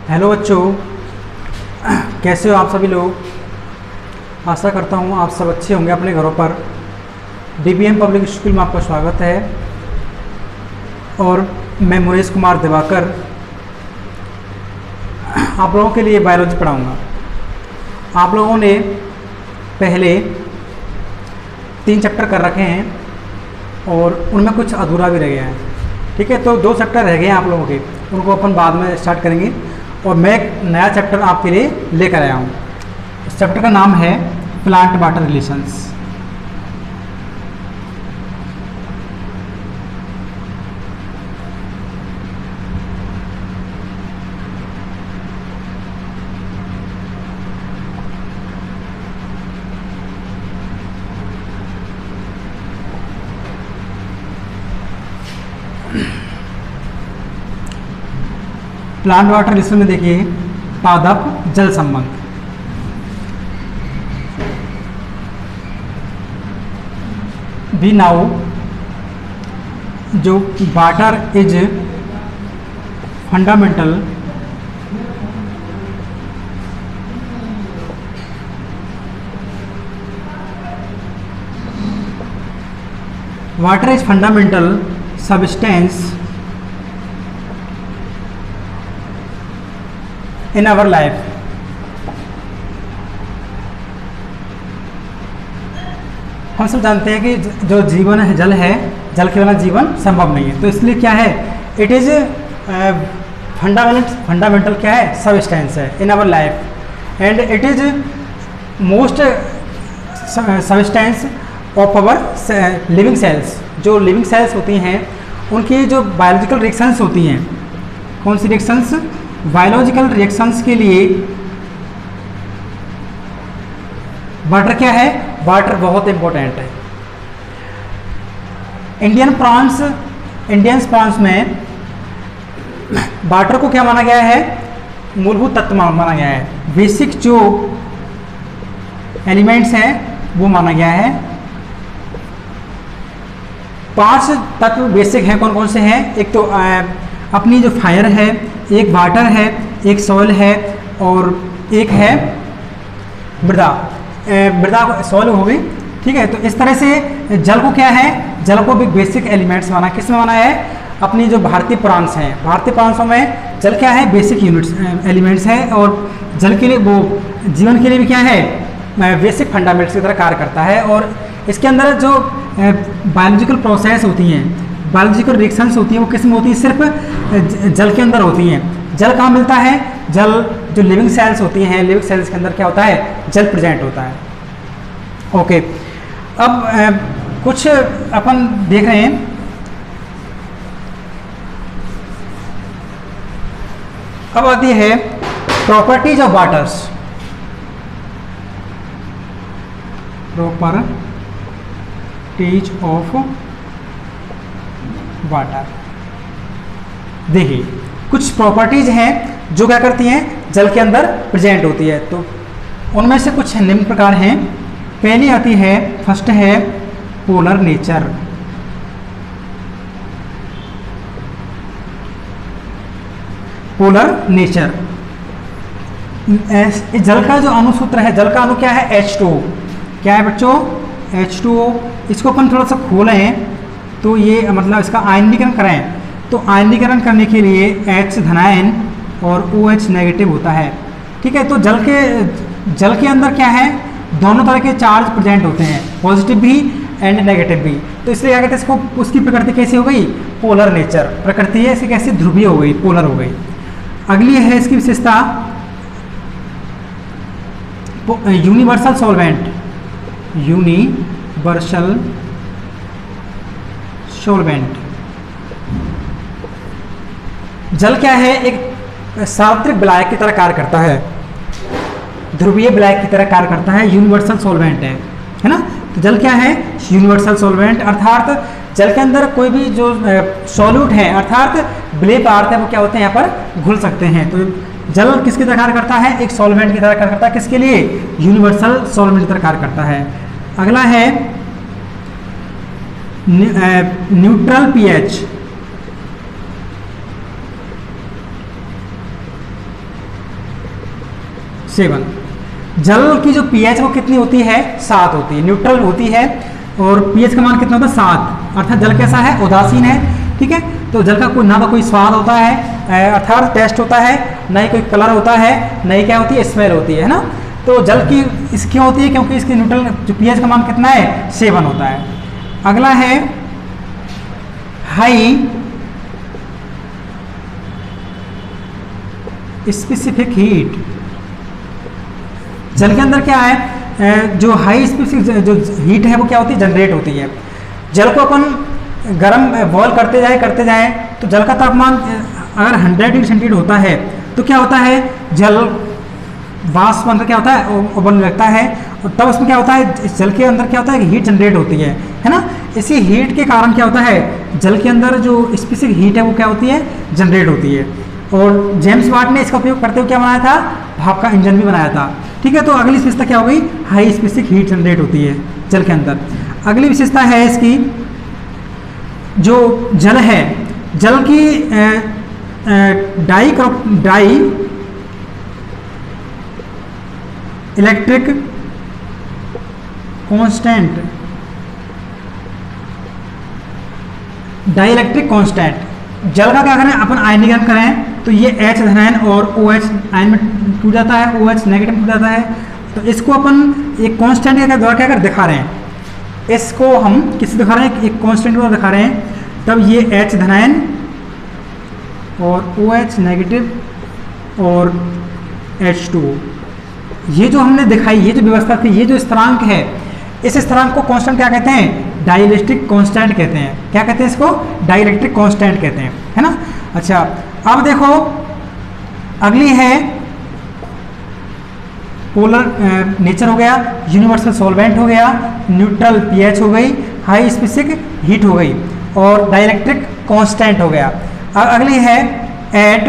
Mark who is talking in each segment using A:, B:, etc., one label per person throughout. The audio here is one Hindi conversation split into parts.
A: हेलो बच्चों, कैसे हो आप सभी लोग। आशा करता हूँ आप सब अच्छे होंगे अपने घरों पर। डीबीएम पब्लिक स्कूल में आपका स्वागत है और मैं मुरेश कुमार दिवाकर आप लोगों के लिए बायोलॉजी पढ़ाऊँगा। आप लोगों ने पहले 3 चैप्टर कर रखे हैं और उनमें कुछ अधूरा भी रह गया है। ठीक है, तो 2 चैप्टर रह गए हैं आप लोगों के, उनको अपन बाद में स्टार्ट करेंगे। और मैं एक नया चैप्टर आपके लिए लेकर आया हूँ। इस चैप्टर का नाम है plant water relations. Plant water relation में देखिए पादप जल संबंध। वी नाउ जो water is fundamental water is fundamental substance in our life. हम सब जानते हैं कि जो जीवन है जल है, जल के बिना जीवन संभव नहीं है। तो इसलिए क्या है, इट इज फंडामेंटल क्या है, सबस्टेंस है in our life and it is most substance of our living cells. जो लिविंग सेल्स होती हैं उनकी जो बायोलॉजिकल रिएक्शंस होती हैं, कौन सी रिएक्शंस, बायोलॉजिकल रिएक्शंस के लिए वाटर क्या है, वाटर बहुत इंपॉर्टेंट है। इंडियन प्रॉन्स में वाटर को क्या माना गया है, मूलभूत तत्व माना गया है। बेसिक जो एलिमेंट्स हैं वो माना गया है। 5 तत्व बेसिक हैं, कौन कौन से हैं, एक तो अपनी जो फायर है, एक वाटर है, एक सॉइल है और एक है मृदा। मृदा सॉइल हो गई, ठीक है। तो इस तरह से जल को क्या है, जल को भी बेसिक एलिमेंट्स माना, किस में माना है, अपनी जो भारतीय पुराणस हैं, भारतीय पुराणों में जल क्या है, बेसिक यूनिट्स एलिमेंट्स है। और जल के लिए वो जीवन के लिए भी क्या है, बेसिक फंडामेंट्स की तरह कार्य करता है। और इसके अंदर जो बायोलॉजिकल प्रोसेस होती हैं, बायोलॉजिकल रिएक्शंस होती हैं, वो किस में होती है, सिर्फ जल के अंदर होती हैं। जल कहाँ मिलता है, जल जो लिविंग सेल्स होती हैं, लिविंग सेल्स के अंदर क्या होता है, जल प्रेजेंट होता है। ओके, अब कुछ अपन देख रहे हैं। अब आती है properties of waters. Properties of water. देखिए कुछ प्रॉपर्टीज हैं जो क्या करती हैं, जल के अंदर प्रेजेंट होती है। तो उनमें से कुछ निम्न प्रकार हैं। पहली आती है, फर्स्ट है पोलर नेचर। पोलर नेचर, जल का जो अणुसूत्र है, जल का अणु क्या है, H2O। क्या है बच्चों, H2O। इसको अपन थोड़ा सा खोलें तो ये मतलब इसका आयनीकरण करें, तो आयनीकरण करने के लिए H धनायन और OH नेगेटिव होता है। ठीक है, तो जल के अंदर क्या है, दोनों तरह के चार्ज प्रेजेंट होते हैं, पॉजिटिव भी एंड नेगेटिव भी। तो इसलिए क्या कहते हैं इसको, उसकी प्रकृति कैसी हो गई, पोलर नेचर प्रकृति है, इसकी कैसी, ध्रुवीय हो गई, पोलर हो गई। अगली है इसकी विशेषता यूनिवर्सल सॉल्वेंट। यूनिवर्सल सॉल्वेंट, जल क्या है, एक सार्वत्रिक विलायक की तरह कार्य करता है, ध्रुवीय विलायक की तरह कार्य करता है, यूनिवर्सल सॉल्वेंट है ना। तो जल क्या है, यूनिवर्सल सॉल्वेंट, अर्थात जल के अंदर कोई भी जो सॉल्यूट है, अर्थात विलेय पदार्थ है, वो क्या होते हैं, यहाँ पर घुल सकते हैं। तो जल किसकी तरह कार्य करता है, एक सॉल्वेंट की तरह कार्य करता है, किसके लिए, यूनिवर्सल सॉल्वेंट की तरह कार्य करता है। अगला है न्यूट्रल पीएच। 7। जल की जो pH वो कितनी होती है, 7 होती है, न्यूट्रल होती है, और pH का मान कितना होता है, 7, अर्थात जल कैसा है, उदासीन है। ठीक है, तो जल का कोई ना तो कोई स्वाद होता है अर्थात टेस्ट होता है, ना ही कोई कलर होता है, ना ही क्या होती है, स्मेल होती है ना। तो जल की इस क्यों होती है, क्योंकि इसकी न्यूट्रल जो pH का मान कितना है, 7 होता है। अगला है हाई स्पेसिफिक हीट। जल के अंदर क्या है, जो हाई स्पेसिफिक जो हीट है वो क्या होती है, जनरेट होती है। जल को अपन गर्म बॉयल करते जाएं तो जल का तापमान अगर 100 डिग्री सेंटीग्रेड होता है तो क्या होता है, जल वाष्प बनकर क्या होता है, उबलने लगता है, और तब उसमें क्या होता है, इस जल के अंदर क्या होता है, हीट जनरेट होती है ना। इसी हीट के कारण क्या होता है, जल के अंदर जो स्पेसिफिक हीट है वो क्या होती है, जनरेट होती है। और जेम्स वाट ने इसका उपयोग करते हुए क्या बनाया था, भाप का इंजन भी बनाया था। ठीक है, तो अगली विशेषता क्या हो गई, हाई स्पेसिफिक हीट जनरेट होती है जल के अंदर। अगली विशेषता है इसकी, जो जल है, जल की dielectric constant, dielectric constant. जल का क्या करें, अपन आयनीकरण करें तो ये H धनायन और OH आयन में टूट जाता है, OH नेगेटिव में टूट जाता है। तो इसको अपन एक कांस्टेंट के द्वारा क्या कर दिखा रहे हैं, इसको हम किसी दिखा रहे हैं, एक कांस्टेंट द्वारा दिखा रहे हैं। तब ये H धनायन और OH नेगेटिव और H2, ये जो हमने दिखाई, ये जो व्यवस्था थी, ये जो स्थिरांक है, इस स्थिरांक को कांस्टेंट क्या कहते हैं, डाइलेक्ट्रिक कांस्टेंट कहते हैं। क्या कहते हैं इसको, डाइलेक्ट्रिक कांस्टेंट कहते हैं, है ना। अच्छा, अब देखो अगली है पोलर नेचर हो गया, यूनिवर्सल सॉल्वेंट हो गया, न्यूट्रल pH हो गई, हाई स्पेसिफिक हीट हो गई, और डाइलेक्ट्रिक कांस्टेंट हो गया। अब अगली है at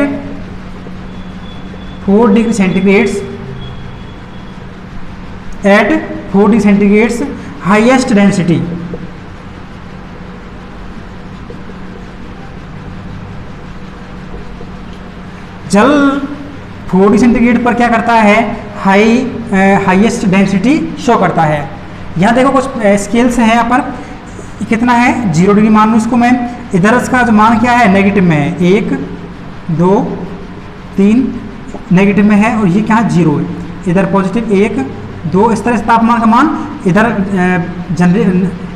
A: 4 degree centigrades, at 4 degree centigrades highest density. जल 4 डिग्री सेंटीग्रेड पर क्या करता है, हाईएस्ट डेंसिटी शो करता है। यहाँ देखो कुछ स्केल्स हैं, यहाँ पर कितना है, 0 डिग्री मान लूँ इसको मैं। इधर इसका जो मान क्या है, नेगेटिव में है, 1 2 3 नेगेटिव में है, और ये क्या है, 0 है। इधर पॉजिटिव 1 2, इस तरह से तापमान का मान इधर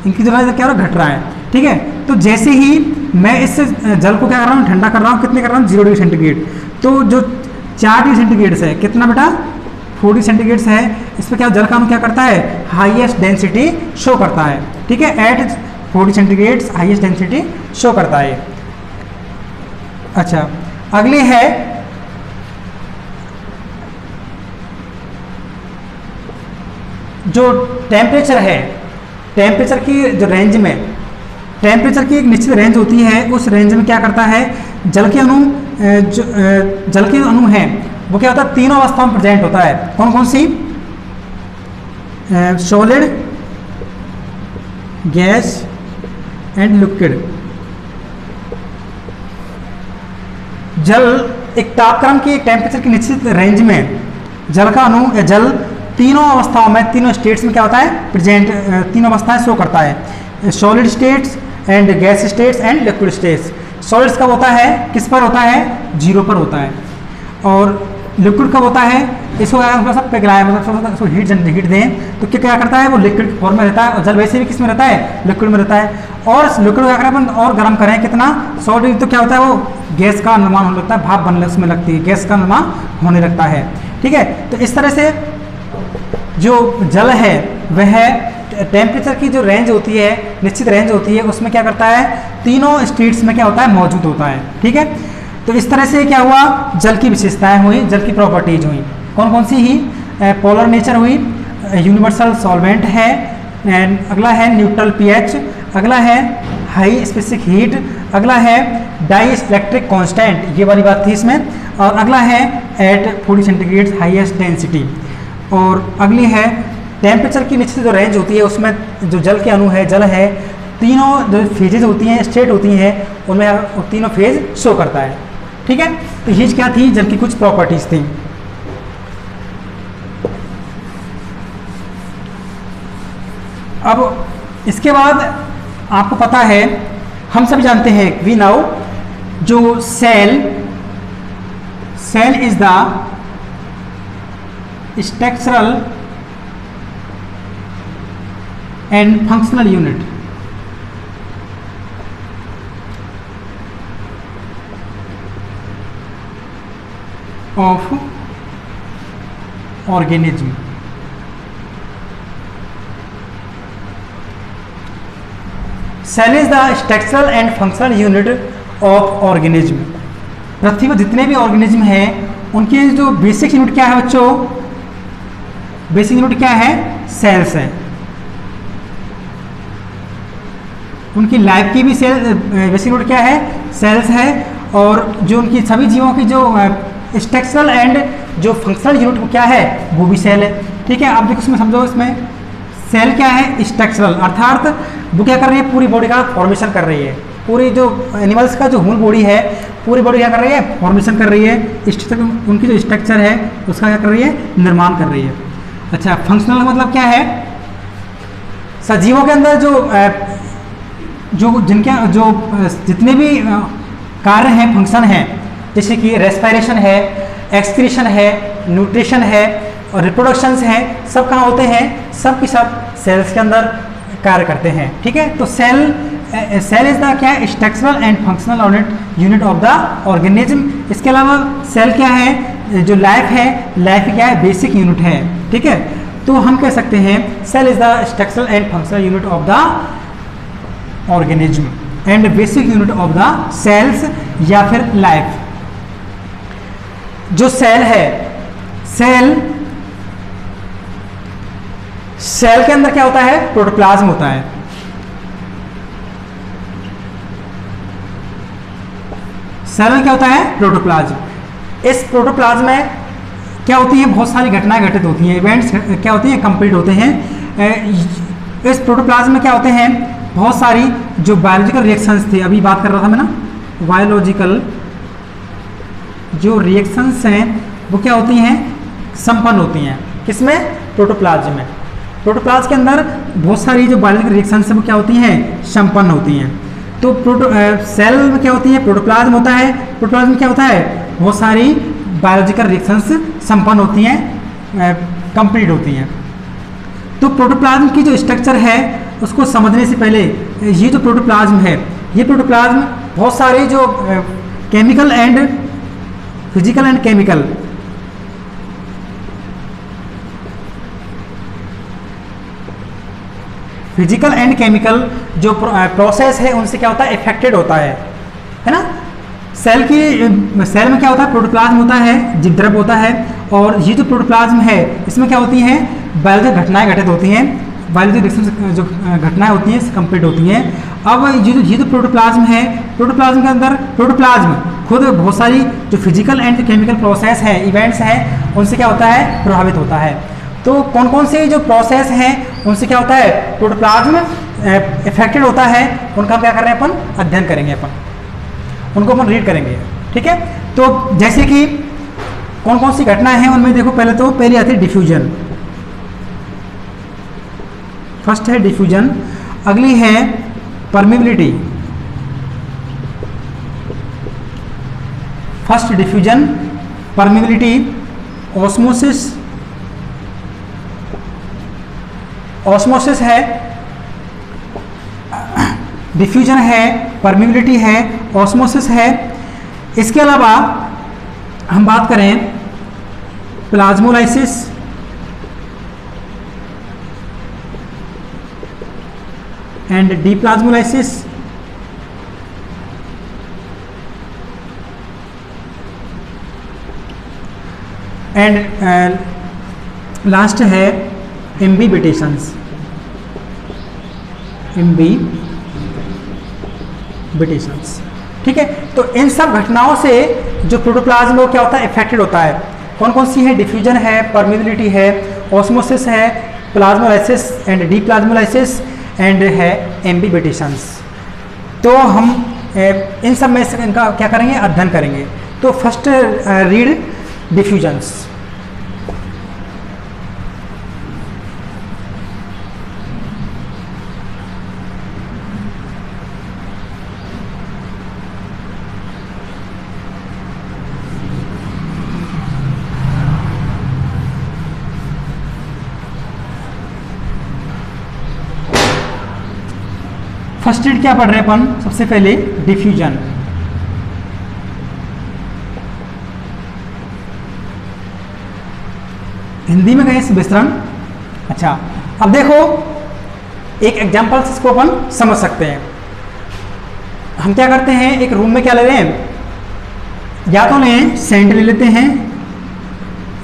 A: इनकी जगह क्या हो रहा है, घट रहा है। ठीक है, तो जैसे ही मैं इस जल को क्या कर रहा हूँ, ठंडा कर रहा हूँ, कितने कर रहा हूँ, 0 डिग्री सेंटीग्रेड। तो जो 4 डिग्री सेंटीग्रेड है, कितना बेटा, 4 डिग्री सेंटीग्रेड है, इस पर क्या जल का अणु क्या करता है, हाईएस्ट डेंसिटी शो करता है। ठीक है, at 4 degree centigrade highest density show करता है। अच्छा, अगली है जो टेम्परेचर है, टेम्परेचर की जो रेंज में, टेम्परेचर की एक निश्चित रेंज होती है, उस रेंज में क्या करता है, जल के अणु जल के अणु हैं वो क्या होता है, तीनों अवस्थाओं में प्रेजेंट होता है। कौन कौन सी, सॉलिड, गैस एंड लिक्विड। जल एक तापक्रम की, एक टेम्परेचर की निश्चित रेंज में जल का अणु या जल तीनों अवस्थाओं में, तीनों स्टेट्स में क्या होता है, प्रेजेंट, तीनों अवस्थाएं शो करता है, solid states and gas states and liquid states. Solids कब होता है, किस पर होता है, 0 पर होता है, और लिक्विड कब होता है, इसको थोड़ा सा पिघलाएं, मतलब इसको हीट दें तो क्या करता है, वो लिक्विड फॉर्म में रहता है, और जल वैसे भी किस में रहता है, लिक्विड में रहता है। और लिक्विड अगर अपन और गर्म करें कितना, 100 डिग्री, तो क्या होता है, वो गैस का निर्माण होने लगता है, भाप बनने उसमें लगती है, गैस का निर्माण होने लगता है। ठीक है, तो इस तरह से जो जल है वह टेम्परेचर की जो रेंज होती है, निश्चित रेंज होती है, उसमें क्या करता है, तीनों स्टेट्स में क्या होता है, मौजूद होता है। ठीक है, तो इस तरह से क्या हुआ, जल की विशेषताएं हुई, जल की प्रॉपर्टीज हुई। कौन कौन सी ही, पोलर नेचर हुई, यूनिवर्सल सॉल्वेंट है, अगला है न्यूट्रल pH, अगला है हाई स्पेसिफिक हीट, अगला है डाई इलेक्ट्रिक कांस्टेंट, ये वाली बात थी इसमें, और अगला है at 4 degree centigrade highest density, और अगली है टेम्परेचर की निश्चित जो रेंज होती है उसमें जो जल के अणु है, जल है, तीनों जो फेजेज होती हैं, स्टेट होती हैं, उनमें तीनों फेज शो करता है। ठीक है, तो ये क्या थी, जल की कुछ प्रॉपर्टीज थी। अब इसके बाद आपको पता है, हम सब जानते हैं, वी नाउ, जो cell is the structural and functional unit of organism. Cell is the structural and functional unit of organism. पृथ्वी पर जितने भी ऑर्गेनिज्म हैं उनके जो बेसिक यूनिट क्या है बच्चों? बेसिक यूनिट क्या है? सेल्स है। उनकी लाइफ की भी बेसिक यूनिट क्या है? सेल्स है। और जो उनकी सभी जीवों की जो स्ट्रक्चरल एंड जो फंक्शनल यूनिट क्या है, वो भी सेल है। ठीक है, आप देखो इसमें समझो, इसमें सेल क्या है? स्ट्रक्चरल, अर्थात वो क्या कर रही है? पूरी बॉडी का फॉर्मेशन कर रही है। पूरी जो एनिमल्स का जो होल बॉडी है, पूरी बॉडी क्या कर रही है? फॉर्मेशन कर रही है। उनकी जो स्ट्रक्चर है उसका क्या कर रही है? निर्माण कर रही है। अच्छा, फंक्शनल मतलब क्या है? सजीवों के अंदर जो जितने भी कार्य हैं, फंक्शन हैं, जैसे कि रेस्पिरेशन है, एक्सक्रीशन है, न्यूट्रिशन है और रिप्रोडक्शंस हैं, सब कहाँ होते हैं? सब की सब सेल्स के अंदर कार्य करते हैं। ठीक है, तो सेल इज द क्या? Structural and functional unit of the organism. इसके अलावा सेल क्या है? जो लाइफ है, लाइफ क्या है? बेसिक यूनिट है। ठीक है, तो हम कह सकते हैं cell is the structural and functional unit of the organism and basic unit of the cells या फिर लाइफ। जो सेल है, सेल के अंदर क्या होता है? प्रोटोप्लाज्म होता है। सेल में क्या होता है? प्रोटोप्लाज्म। इस प्रोटोप्लाज्म में क्या होती है? बहुत सारी घटनाएं घटित होती हैं, इवेंट्स क्या होती हैं? कंप्लीट होते हैं। इस प्रोटोप्लाज्म में क्या होते हैं? बहुत सारी जो बायोलॉजिकल रिएक्शंस थे, अभी बात कर रहा था मैं ना, बायोलॉजिकल जो रिएक्शंस हैं वो क्या होती हैं? संपन्न होती हैं। किसमें? प्रोटोप्लाज्म में। प्रोटोप्लाज्म के अंदर बहुत सारी जो बायोलॉजिकल रिएक्शंस हैं वो क्या होती हैं? संपन्न होती हैं। तो सेल में क्या होती है? प्रोटोप्लाज्म होता है। प्रोटोप्लाज्म में क्या होता है? बहुत सारी बायोलॉजिकल रिएक्शंस संपन्न होती हैं, कंप्लीट होती हैं। तो प्रोटोप्लाज्म की जो स्ट्रक्चर है उसको समझने से पहले, ये जो प्रोटोप्लाज्म है, ये प्रोटोप्लाज्म बहुत सारे जो chemical and physical and chemical जो प्रोसेस है उनसे क्या होता है? इफेक्टेड होता है ना। सेल में क्या होता है? प्रोटोप्लाज्म होता है, जीवद्रव्य होता है। और ये जो प्रोटोप्लाज्म है इसमें क्या होती हैं? बायोलॉजिकल घटनाएं घटित होती हैं, बायोलॉजिकल जो घटनाएं होती हैं कंप्लीट होती हैं। अब ये जो प्रोटोप्लाज्म है, प्रोटोप्लाज्म के अंदर प्रोटोप्लाज्म खुद बहुत सारी जो फिजिकल एंड केमिकल प्रोसेस है, इवेंट्स हैं, उनसे क्या होता है? प्रभावित होता है। तो कौन कौन से जो प्रोसेस हैं उनसे क्या होता है? प्रोटोप्लाज्म इफेक्टेड होता है। उनका क्या कर रहे हैं? अपन अध्ययन करेंगे, उनको अपन रीड करेंगे। ठीक है, तो जैसे कि कौन कौन सी घटनाएं हैं उनमें देखो, पहले आती है डिफ्यूजन। फर्स्ट है डिफ्यूजन, अगली है permeability. First diffusion, permeability, osmosis है, डिफ्यूजन है, परमिबिलिटी है, ऑस्मोसिस है। इसके अलावा हम बात करें प्लाज्मोलाइसिस, एंड डीप्लाज्मोलाइसिस, एंड लास्ट है इम्बिबिटेशंस। ठीक है, तो इन सब घटनाओं से जो प्रोटोप्लाज्म वो क्या होता है? इफेक्टेड होता है। कौन कौन सी है? डिफ्यूजन है, परमिबिलिटी है, ऑस्मोसिस है, प्लाज्मोलाइसिस एंड डीप्लाज्मोलाइसिस एंड है एम्बिबिटेशंस। तो हम इन सब में से इनका क्या करेंगे? अध्ययन करेंगे। तो फर्स्ट रीड डिफ्यूजन्स। फर्स्ट एड क्या पढ़ रहे हैं अपन? सबसे पहले डिफ्यूजन। हिंदी में कहें विस्तरण। अच्छा, अब देखो एक एग्जाम्पल से इसको अपन समझ सकते हैं। हम क्या करते हैं, एक रूम में क्या ले रहे हैं, या तो लें सेंट ले लेते हैं,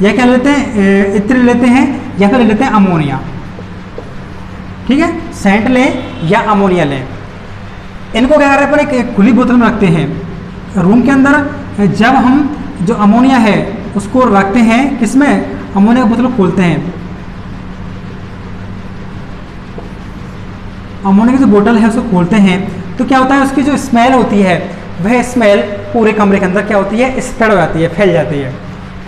A: या क्या लेते हैं, इत्र ले लेते हैं, या फिर ले लेते हैं अमोनिया। ठीक है, सेंट लें या अमोनिया लें। इनको क्या कर रहे हैं अपन, एक खुली बोतल में रखते हैं रूम के अंदर। जब हम जो अमोनिया है उसको रखते हैं किसमें, अमोनिया की बोतल खोलते हैं, अमोनिया की जो बोतल है उसको खोलते हैं, तो क्या होता है, उसकी जो स्मेल होती है वह स्मेल पूरे कमरे के अंदर क्या होती है, स्प्रेड हो जाती है, फैल जाती है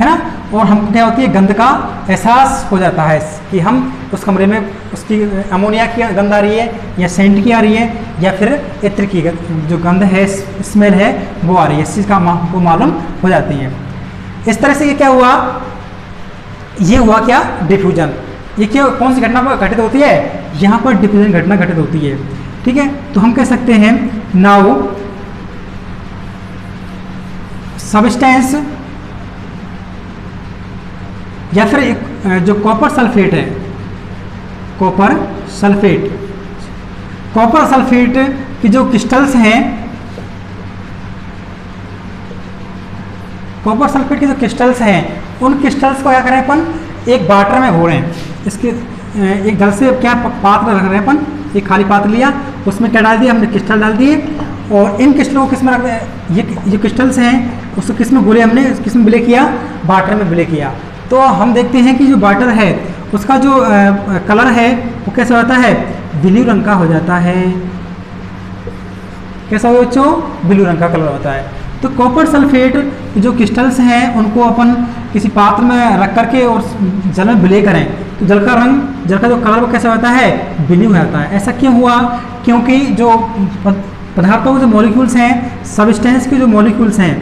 A: ना। और हमको क्या होती है, गंध का एहसास हो जाता है कि हम उस कमरे में उसकी अमोनिया की गंध आ रही है, या सेंट की आ रही है, या फिर इत्र की जो गंध है, स्मेल है वो आ रही है। इस चीज़ का वो मालूम हो जाती है। इस तरह से ये क्या हुआ, ये हुआ क्या, डिफ्यूजन। ये क्या, कौन सी घटना पर घटित होती है, यहाँ पर डिफ्यूजन घटना घटित होती है। ठीक है, तो हम कह सकते हैं नाउ सबस्टेंस, या फिर एक जो कॉपर सल्फेट है, कॉपर सल्फेट, कॉपर सल्फेट की जो क्रिस्टल्स हैं, कॉपर सल्फेट के जो क्रिस्टल्स हैं उन क्रिस्टल्स को क्या करें अपन, एक वाटर में घोलें। इसके एक घर से क्या पात्र रख रहे हैं अपन, एक खाली पात्र लिया, उसमें क्या डाल दिया हमने, क्रिस्टल डाल दिए, और इन क्रिस्टलों को किस में रख दें, ये क्रिस्टल्स हैं उसको किस में घोले हमने, किस में विलय किया, वाटर में विलय किया। तो हम देखते हैं कि जो वाटर है उसका जो कलर है वो कैसा होता है, ब्लू रंग का हो जाता है। कैसा हो बच्चों, ब्लू रंग का कलर होता है। तो कॉपर सल्फेट जो क्रिस्टल्स हैं उनको अपन किसी पात्र में रख करके और जल में विलय करें तो जल का रंग, जल का जो कलर वो कैसा होता है, ब्लू होता है। ऐसा क्यों हुआ, क्योंकि जो पदार्थों के जो मॉलिक्यूल्स हैं, सबस्टेंस के जो मॉलिक्यूल्स हैं,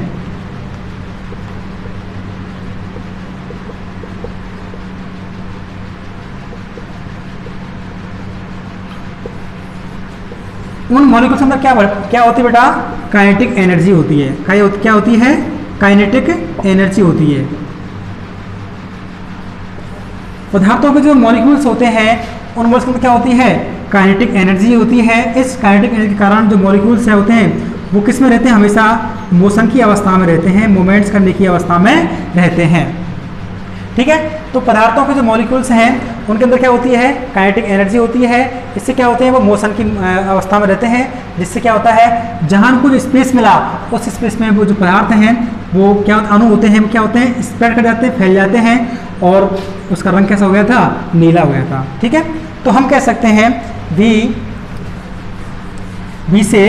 A: उन मॉलिक्यूल्स के अंदर क्या होती है बेटा, काइनेटिक एनर्जी होती है। क्या होती है, काइनेटिक एनर्जी होती है। पदार्थों के जो मॉलिक्यूल्स होते हैं उन मॉलिक्यूल्स के अंदर क्या होती है, काइनेटिक एनर्जी होती है। इस काइनेटिक एनर्जी के कारण जो मॉलिक्यूल्स होते हैं वो किस में रहते हैं, हमेशा मोशन की अवस्था में रहते हैं, मूवमेंट्स करने की अवस्था में रहते हैं। ठीक है, तो पदार्थों के जो मॉलिक्यूल्स हैं उनके अंदर क्या होती है, काइनेटिक एनर्जी होती है। इससे क्या होते हैं, वो मोशन की अवस्था में रहते हैं, जिससे क्या होता है, जहाँ उनको जो स्पेस मिला उस स्पेस में वो जो पदार्थ हैं वो क्या अणु होते हैं, क्या होते हैं, स्प्रेड कर जाते हैं, फैल जाते हैं, और उसका रंग कैसा हो गया था, नीला हो गया था। ठीक है, तो हम कह सकते हैं बी से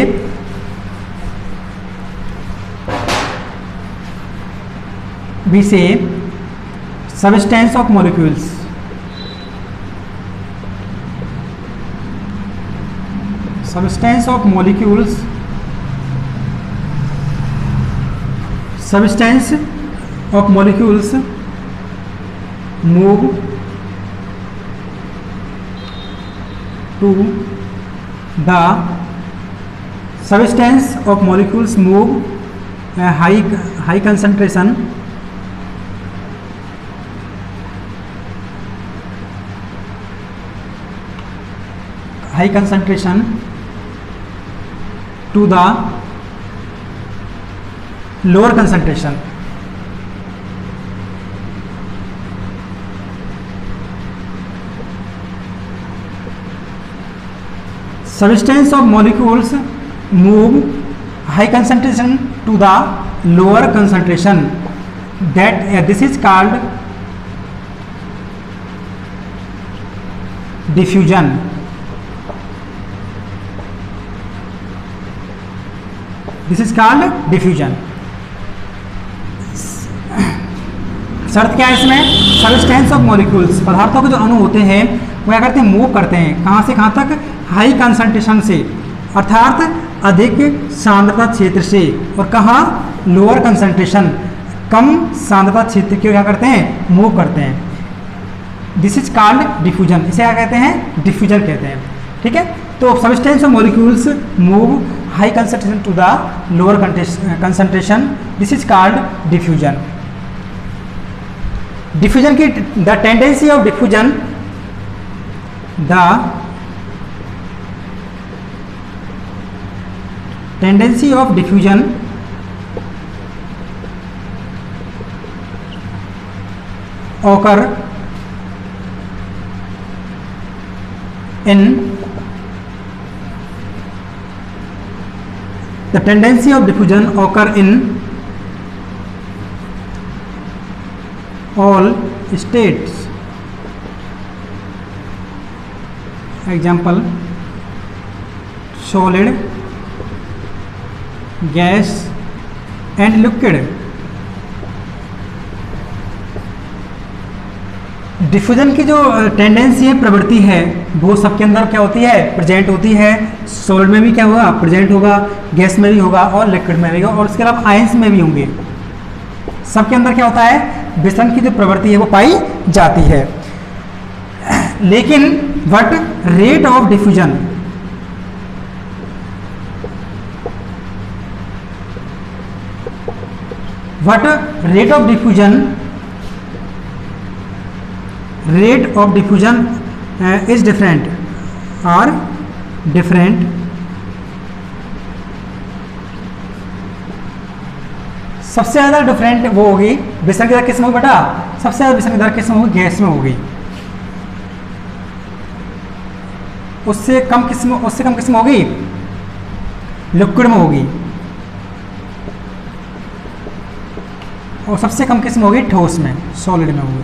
A: substance of molecules, substance of molecules, substance of molecules move to the substance of molecules move high concentration to the lower concentration. Substance of molecules move high concentration to the lower concentration. That this is called diffusion. This is called diffusion. शर्त क्या है इसमें, सबस्टेंस ऑफ मॉलिक्यूल्स, पदार्थों के जो अणु होते हैं वो क्या करते हैं, मूव करते हैं, कहाँ से कहाँ तक, हाई कंसंट्रेशन से, अर्थात अधिक सांद्रता क्षेत्र से, और कहाँ, लोअर कंसंट्रेशन, कम सांद्रता क्षेत्र के क्या करते हैं, मूव करते हैं। This is called diffusion. इसे क्या कहते हैं, डिफ्यूजन कहते हैं। ठीक है, तो substance of molecules move high concentration to the lower concentration, this is called diffusion. Diffusion की the tendency of diffusion, the tendency of diffusion occur in the tendency of diffusion occur in all states. Example: solid, gas and liquid. Diffusion की जो टेंडेंसी है, प्रवृत्ति है, वो सबके अंदर क्या होती है, प्रेजेंट होती है। सॉलिड में भी क्या होगा, प्रेजेंट होगा, गैस में भी होगा और लिक्विड में भी होगा, और उसके अलावा आयंस में भी होंगे। सबके अंदर क्या होता है, विसरण की जो प्रवृत्ति है वो पाई जाती है। लेकिन what rate of diffusion, what rate of diffusion, rate of diffusion is different or different सबसे ज़्यादा डिफरेंट वो होगी विसरण की दर किस में होगी बेटा, सबसे ज़्यादा विसरण की दर किस में होगी, गैस में होगी। उससे कम किस में होगी, लिक्विड में होगी। और सबसे कम किस में होगी, ठोस में, सॉलिड में होगी।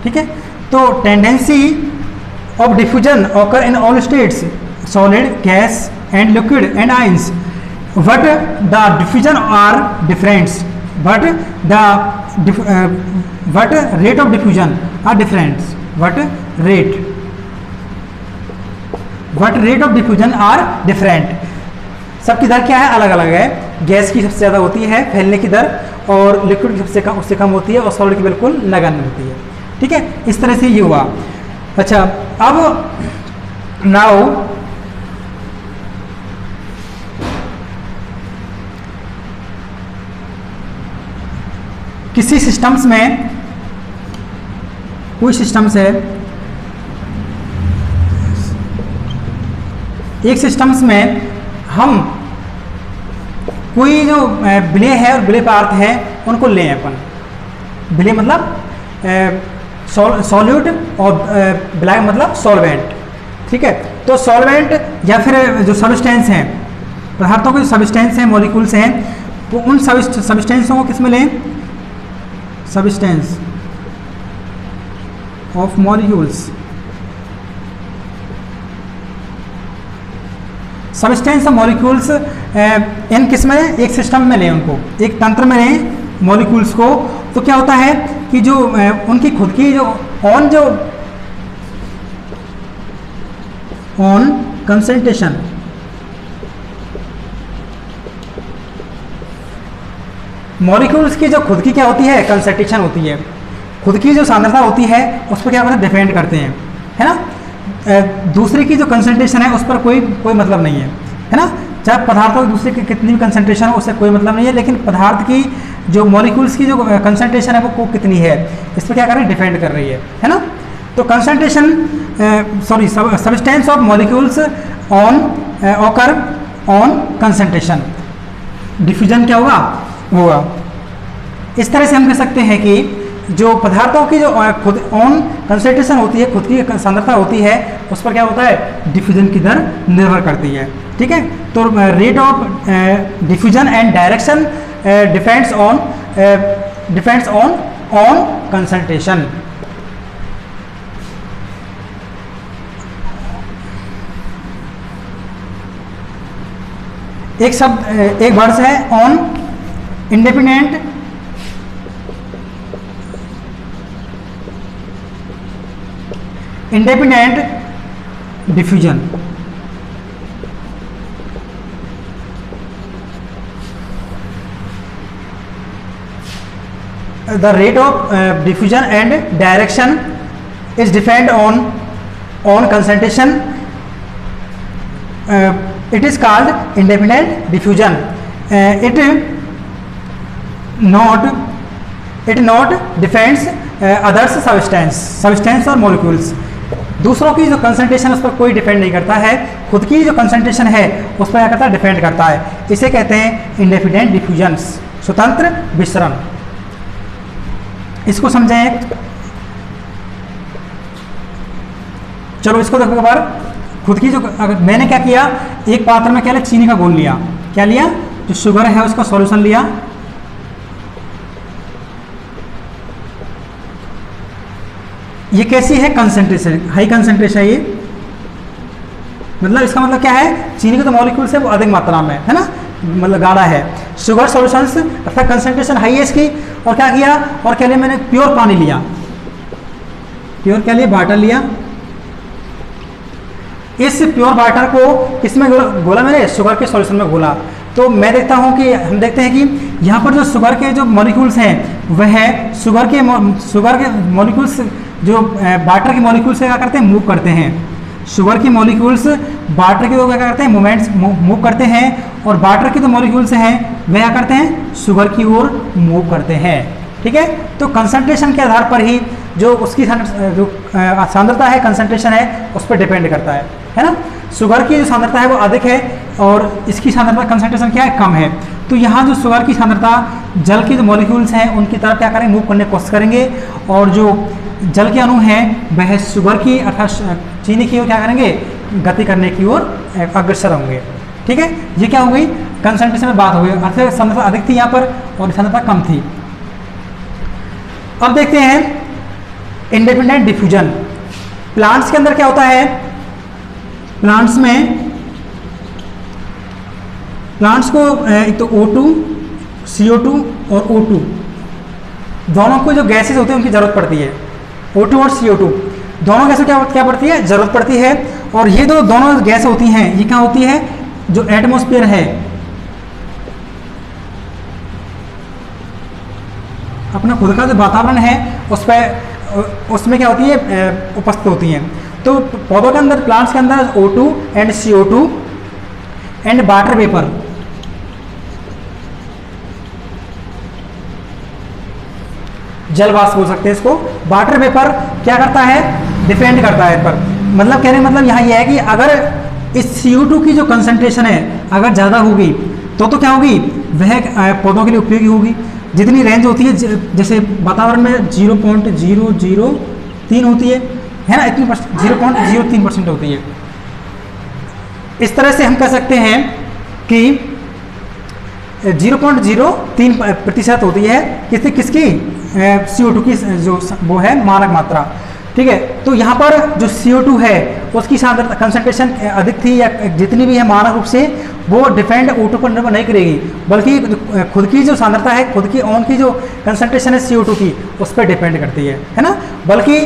A: ठीक है, तो tendency of diffusion occur in all states, solid, gas and liquid and ions, but the diffusion are differents, but rate of diffusion are differents, but rate of diffusion are different. सबकी दर क्या है, अलग अलग है। गैस की सबसे ज़्यादा होती है फैलने की दर, और लिक्विड की सबसे कम, उससे कम होती है, और सॉलिड की बिल्कुल नगण्य होती है। ठीक है, इस तरह से ये हुआ। अच्छा, अब नाउ किसी सिस्टम्स में, कोई सिस्टम्स है, एक सिस्टम्स में हम कोई जो विलेय है और विलेय पदार्थ है उनको लें अपन। विलेय मतलब सॉल्यूट और ब्लैक मतलब सॉल्वेंट। ठीक है, तो सॉल्वेंट या फिर जो सब्सटेंस हैं, पदार्थों के जो सब्सटेंस हैं, मॉलिक्यूल्स हैं, तो उन सब्सटेंसों को किस में लें, substance of molecules, substance of molecules in किस में, एक सिस्टम में लें उनको, एक तंत्र में लें मॉलिक्यूल्स को। तो क्या होता है कि जो उनकी खुद की जो ऑन कंसंट्रेशन, मॉलिक्यूल्स की जो खुद की क्या होती है, कंसंट्रेशन होती है, खुद की जो सांद्रता होती है उस पर क्या करते हैं, डिपेंड करते हैं, है ना। दूसरे की जो कंसंट्रेशन है उस पर कोई मतलब नहीं है ना। चाहे पदार्थों की दूसरे की कितनी भी कंसंट्रेशन हो उससे कोई मतलब नहीं है, लेकिन पदार्थ की जो मॉलिक्यूल्स की जो कंसंट्रेशन है वो कितनी है, इस पर क्या कर रही है, डिपेंड कर रही है ना। तो concentration, sorry, substance of molecules on occur on concentration, diffusion क्या होगा। इस तरह से हम कह सकते हैं कि जो पदार्थों की जो खुद ऑन कंसंट्रेशन होती है, खुद की सांद्रता होती है, उस पर क्या होता है, डिफ्यूजन की दर निर्भर करती है। ठीक है, तो rate of diffusion and direction depends on concentration. एक शब्द, एक वर्ड्स है on independent diffusion. The rate of diffusion and direction is depend on concentration it is called indefinite diffusion. It not defends others substance और मॉलिक्यूल्स। दूसरों की जो कंसंट्रेशन उस पर कोई डिपेंड नहीं करता है, खुद की जो कंसंट्रेशन है उस पर क्या करता है, डिपेंड करता है। इसे कहते हैं इंडेफिनेट डिफ्यूजन, स्वतंत्र विसरण। इसको समझें। चलो इसको देखो एक बार। खुद की जो, अगर मैंने क्या किया, एक पात्र में क्या लिया, चीनी का घोल लिया। क्या लिया, जो शुगर है उसका सॉल्यूशन लिया, ये कैसी है, कंसंट्रेशन, हाई कंसंट्रेशन है ये। मतलब इसका मतलब क्या है, चीनी के तो मॉलिक्यूल्स है वो अधिक मात्रा में है ना, मतलब गाढ़ा है। शुगर सॉल्यूशंस अर्थात कंसंट्रेशन हाई है इसकी। और क्या किया, और क्या लिया मैंने, प्योर पानी लिया, प्योर क्या लिया, वाटर लिया। इस प्योर वाटर को किसमें घोला मैंने, शुगर के सॉल्यूशन में घोला। तो मैं देखता हूं कि हम देखते हैं कि यहाँ पर जो शुगर के जो मॉलिक्यूल्स हैं वह शुगर के मॉलिक्यूल्स जो वाटर के मॉलिक्यूल्स से क्या करते हैं, मूव करते हैं। शुगर की मॉलिक्यूल्स वाटर के क्या करते हैं, मूवमेंट्स मूव करते हैं। और वाटर के जो मॉलिक्यूल्स हैं वह क्या करते हैं, शुगर की ओर मूव करते हैं। ठीक है, तो कंसंट्रेशन के आधार पर ही जो उसकी जो सांद्रता है, कंसंट्रेशन है, उस पर डिपेंड करता है ना। शुगर की जो सांद्रता है वो अधिक है और इसकी सांद्रता कंसंट्रेशन क्या है, कम है। तो यहाँ जो शुगर की सांद्रता जल के जो मॉलिक्यूल्स हैं उनकी तरफ क्या करेंगे, मूव करने की कोशिश करेंगे। और जो जल के अणु हैं वह शुगर की अर्थात चीनी की ओर क्या करेंगे, गति करने की ओर अग्रसर होंगे। ठीक है, ये क्या हो गई, कंसंट्रेशन में बात हो गई। अर्थात सांद्रता अधिक थी यहाँ पर और सांद्रता कम थी। अब देखते हैं इंडिपेंडेंट डिफ्यूजन। प्लांट्स के अंदर क्या होता है, प्लांट्स को एक तो O2, CO2 और O2 दोनों को जो गैसेस होती है उनकी जरूरत पड़ती है। O2 और CO2 दोनों गैसों क्या पड़ती है, जरूरत पड़ती है। और ये दोनों गैस होती हैं, ये क्या होती है, जो एटमॉस्फेयर है, अपना खुद का जो वातावरण है उसमें क्या होती है, उपस्थित होती हैं। तो पौधों के अंदर, प्लांट्स के अंदर O2 and CO2 and water vapour, जल वाष्प बोल सकते हैं इसको। वाटर वेपर क्या करता है, डिपेंड करता है पर। मतलब कहने मतलब यहाँ यह है कि अगर इस CO2 की जो कंसंट्रेशन है अगर ज़्यादा होगी तो क्या होगी, वह पौधों के लिए उपयोगी होगी। जितनी रेंज होती है, जैसे वातावरण में 0.003 होती है ना, इतनी 0.03% होती है। इस तरह से हम कह सकते हैं कि 0.03% होती है किसकी, CO2 की जो वो है मानक मात्रा। ठीक है, तो यहाँ पर जो CO2 है उसकी सांद्रता कंसंट्रेशन अधिक थी या जितनी भी है मानक रूप से, वो डिपेंड O2 पर निर्भर नहीं करेगी, बल्कि खुद की जो सांद्रता है, खुद की ओन की जो कंसंट्रेशन है CO2 की, उस पर डिपेंड करती है ना। बल्कि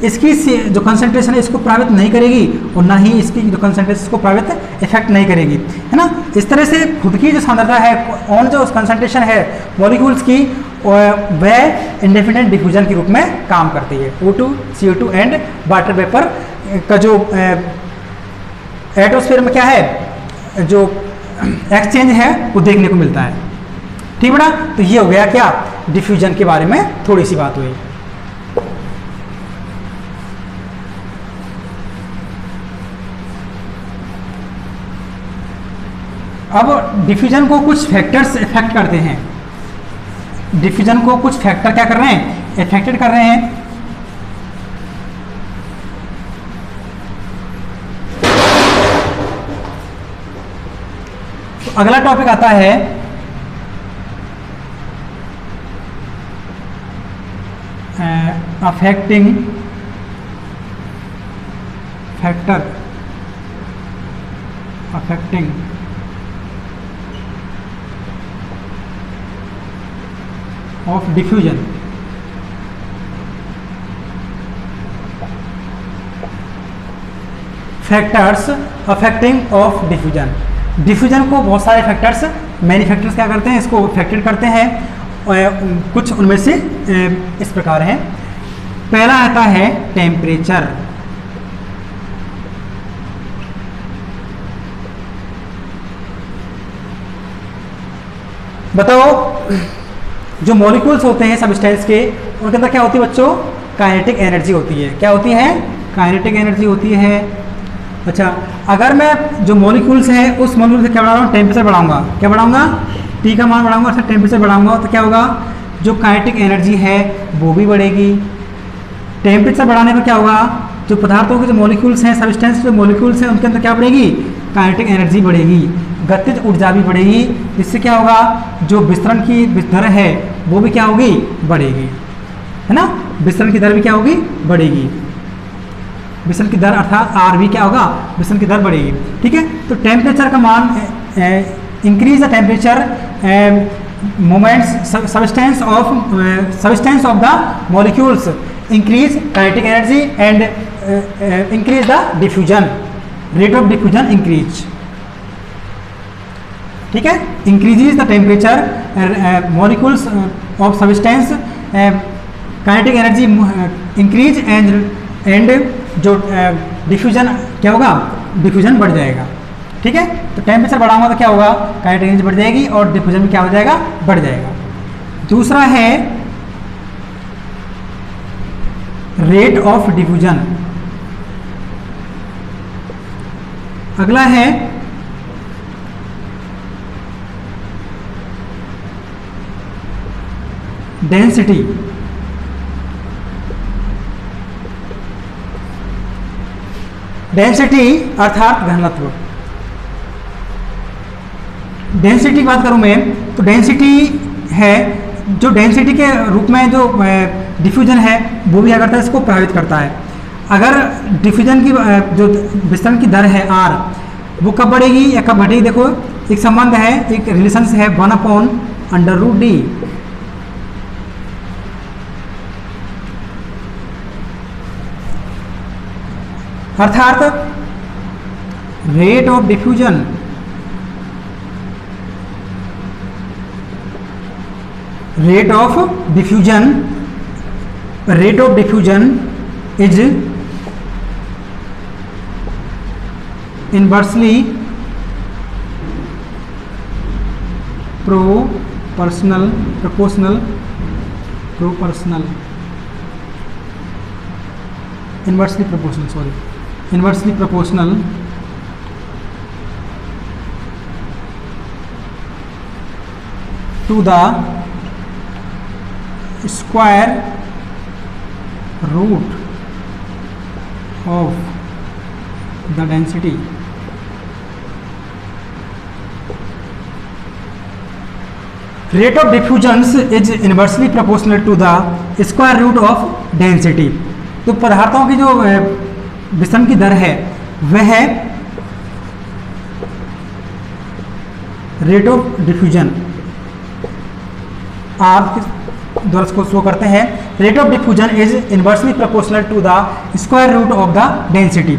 A: इसकी जो कंसंट्रेशन है इसको प्रभावित नहीं करेगी और ना ही इसकी जो कंसंट्रेशन इसको प्रभावित इफेक्ट नहीं करेगी, है ना। इस तरह से खुद की जो सांद्रता है, ऑन जो कंसंट्रेशन है मॉलिक्यूल्स की, वह इंडेफिनेट डिफ्यूजन के रूप में काम करती है। O2, CO2 and water vapour का जो एटमॉस्फेयर में क्या है, जो एक्सचेंज है वो देखने को मिलता है। ठीक बेटा, तो ये हो गया क्या, डिफ्यूजन के बारे में थोड़ी सी बात हुई। अब डिफ्यूजन को कुछ फैक्टर्स इफेक्ट करते हैं। डिफ्यूजन को कुछ फैक्टर क्या कर रहे हैं, इफेक्टेड कर रहे हैं। तो अगला टॉपिक आता है affecting factor, affecting of diffusion. Factors affecting of diffusion. Diffusion को बहुत सारे फैक्टर्स, मैनी फैक्टर्स क्या करते हैं, इसको अफेक्टेड करते हैं। कुछ उनमें से इस प्रकार हैं। पहला आता है टेम्परेचर। बताओ, जो मॉलिक्यूल्स होते हैं सब्सटेंस के, उनके अंदर क्या होती है बच्चों? काइनेटिक एनर्जी होती है। क्या होती है? काइनेटिक एनर्जी होती है। अच्छा, अगर मैं जो मॉलिक्यूल्स हैं उस मॉलिक्यूल से क्या बढ़ा रहा हूँ? टेम्परेचर बढ़ाऊंगा। क्या बढ़ाऊंगा? टी का मान बढ़ाऊंगा, अच्छा टेम्परेचर बढ़ाऊंगा तो क्या होगा? जो काइनेटिक एनर्जी है वो भी बढ़ेगी। टेम्परेचर बढ़ाने पर क्या होगा? जो पदार्थों के जो मॉलिक्यूल्स हैं, सब्सटेंस जो मॉलिक्यूल्स हैं, उनके अंदर क्या बढ़ेगी? काइनेटिक एनर्जी बढ़ेगी, गतिज ऊर्जा भी बढ़ेगी। इससे क्या होगा? जो विस्तरण की दर है वो भी क्या होगी? बढ़ेगी, है ना? विस्तरण की दर भी क्या होगी? बढ़ेगी। विस्तरण की दर अर्थात आर भी क्या होगा? विस्तरण की दर बढ़ेगी। ठीक है, तो टेम्परेचर का मान, increase the temperature moments substance of the molecules increase kinetic energy and increase the diffusion, rate of diffusion increase. ठीक है, increases the temperature molecules of substance kinetic energy increase and जो डिफ्यूजन क्या होगा? डिफ्यूजन बढ़ जाएगा। ठीक है, तो टेम्परेचर बढ़ाऊंगा तो क्या होगा? काइनेटिक एनर्जी बढ़ जाएगी और डिफ्यूजन भी क्या हो जाएगा? बढ़ जाएगा। दूसरा है रेट ऑफ डिफ्यूजन। अगला है डेंसिटी। डेंसिटी अर्थात घनत्व। डेंसिटी की बात करूं मैं तो डेंसिटी है, जो डेंसिटी के रूप में जो डिफ्यूजन है वो भी क्या करता है? इसको प्रभावित करता है। अगर डिफ्यूजन की जो विस्तरण की दर है आर, वो कब बढ़ेगी या कब घटेगी? देखो, एक संबंध है, एक रिलेशन है 1/√d। अर्थात rate of diffusion rate of diffusion is inversely proportional to the square root of the density rate of diffusion is inversely proportional to the square root of density। तो पदार्थों की जो विस्तरण की दर है वह है रेट ऑफ डिफ्यूजन। आप द्वारा इसको शो करते हैं, rate of diffusion is inversely proportional to the square root of the density.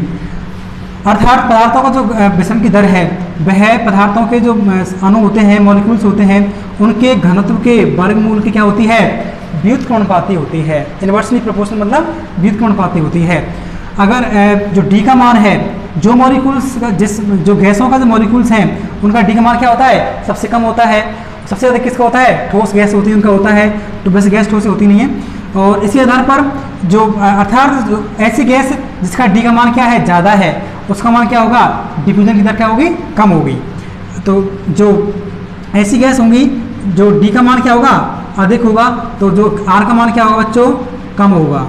A: अर्थात पदार्थों का जो विषम की दर है वह पदार्थों के जो अणु होते हैं, मॉलिक्यूल्स होते हैं, उनके घनत्व के वर्गमूल की क्या होती है? व्युत्क्रमणुपाती होती है। इनवर्सली प्रोपोर्शनल मतलब व्युत्क्रमणुपाती होती है। अगर जो डी का मान है, जो मॉलिक्यूल्स का जो गैसों का जो मॉलिक्यूल्स हैं उनका डी का मान क्या होता है? सबसे कम होता है। सबसे ज़्यादा किसका होता है? ठोस गैस होती है उनका होता है, तो वैसे गैस ठोस होती नहीं है। और इसी आधार पर जो अर्थात ऐसी गैस जिसका डी का मान क्या है? ज़्यादा है, उसका मान क्या होगा? डिफ्यूजन की दर क्या होगी? कम होगी। तो जो ऐसी गैस होंगी जो डी का मान क्या होगा? अधिक होगा, तो जो आर का मान क्या होगा बच्चों? कम होगा।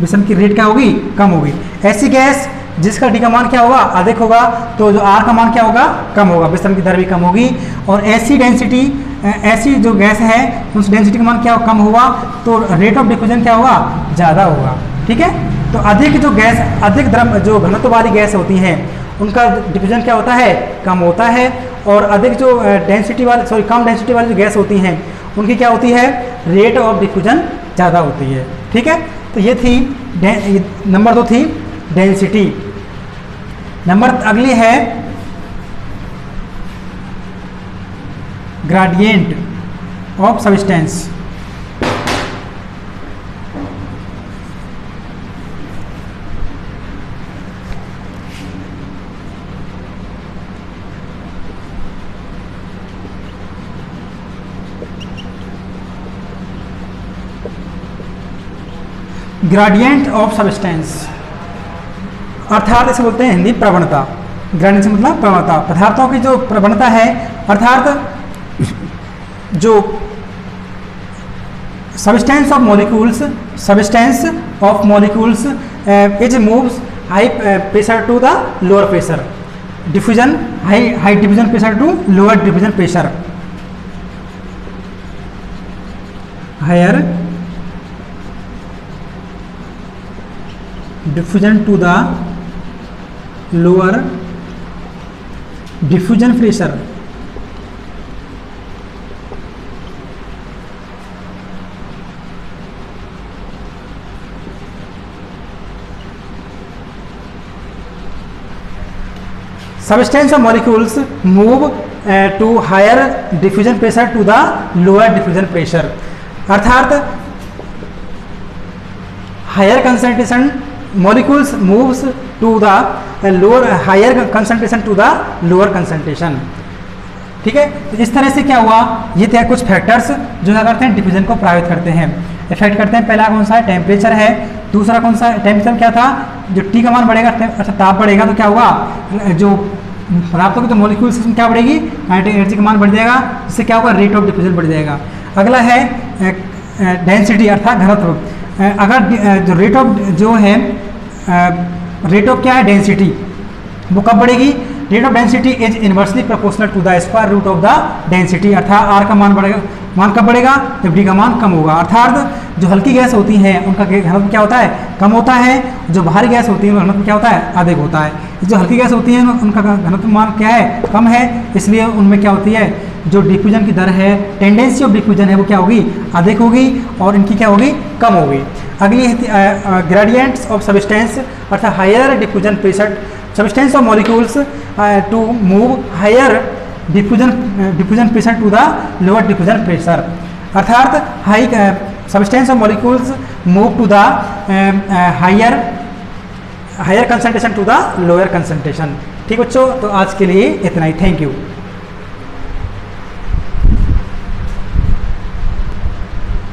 A: विषम की रेट क्या होगी? कम होगी। ऐसी गैस जिसका डी का मान क्या होगा? अधिक होगा, तो जो आर का मान क्या होगा? कम होगा, विषम की दर भी कम होगी। और ऐसी डेंसिटी, ऐसी जो गैस है उस डेंसिटी का मान क्या कम होगा, तो रेट ऑफ डिफ्यूजन क्या होगा? ज़्यादा होगा। ठीक है, तो अधिक जो गैस, अधिक द्रव जो घनत्व वाली गैस होती हैं उनका डिफ्यूजन क्या होता है? कम होता है। और अधिक जो डेंसिटी वाली कम डेंसिटी वाली जो गैस होती हैं उनकी क्या होती है? रेट ऑफ डिफ्यूजन ज़्यादा होती है। ठीक है, तो ये थी नंबर 2 थी डेंसिटी। नंबर अगली है gradient of substance. Gradient of substance, अर्थात इसे बोलते हैं हिंदी प्रवणता। ग्रेडियंट से मतलब प्रवणता, पदार्थों की जो प्रवणता है, अर्थात जो substance of molecules, substance of molecules is moves high pressure to the lower pressure, diffusion high diffusion pressure to lower diffusion pressure, higher diffusion to the lower diffusion pressure. Substance of molecules move to higher diffusion pressure to the lower diffusion pressure, अर्थात higher concentration molecules moves to the lower higher concentration to the lower concentration। ठीक है, तो इस तरह से क्या हुआ, ये थे कुछ फैक्टर्स जो क्या करते हैं डिफ्यूजन को प्रभावित करते हैं, इफेक्ट करते हैं। पहला कौन सा है, टेम्परेचर है। दूसरा कौन सा, टेम्परेचर क्या था, जो टी का मान बढ़ेगा, अच्छा ताप बढ़ेगा तो क्या होगा, जो पदार्थों की जो मॉलिक्यूल्स उसमें क्या बढ़ेगी, काइनेटिक एनर्जी का मान बढ़ जाएगा, इससे क्या होगा, रेट ऑफ डिफ्यूजन बढ़ जाएगा। अगला है डेंसिटी अर्थात घनत्व। अगर जो रेट ऑफ जो है रेट ऑफ क्या है, डेंसिटी, वो कब बढ़ेगी, rate of density is inversely proportional to the square root of the density, अर्थात आर का मान बढ़ेगा, मान कब बढ़ेगा, जब डी का मान कम होगा। अर्थात जो हल्की गैस होती है उनका घनत्व क्या होता है, कम होता है, जो भारी गैस होती है उनका घनत्व क्या होता है, अधिक होता है। जो हल्की गैस होती है उनका घनत्व मान क्या है, कम है, इसलिए उनमें क्या होती है, जो डिफ्यूजन की दर है, टेंडेंसी ऑफ डिफ्यूजन है, वो क्या होगी, अधिक होगी, और इनकी क्या होगी, कम होगी। अगली ग्रेडियंट्स ऑफ सब्सटेंस अर्थात higher diffusion pressure, substance of molecules to move higher diffusion pressure to the lower diffusion pressure, अर्थात high substance of molecules move to the higher concentration to the lower concentration. ठीक बच्चों, तो आज के लिए इतना ही, थैंक यू।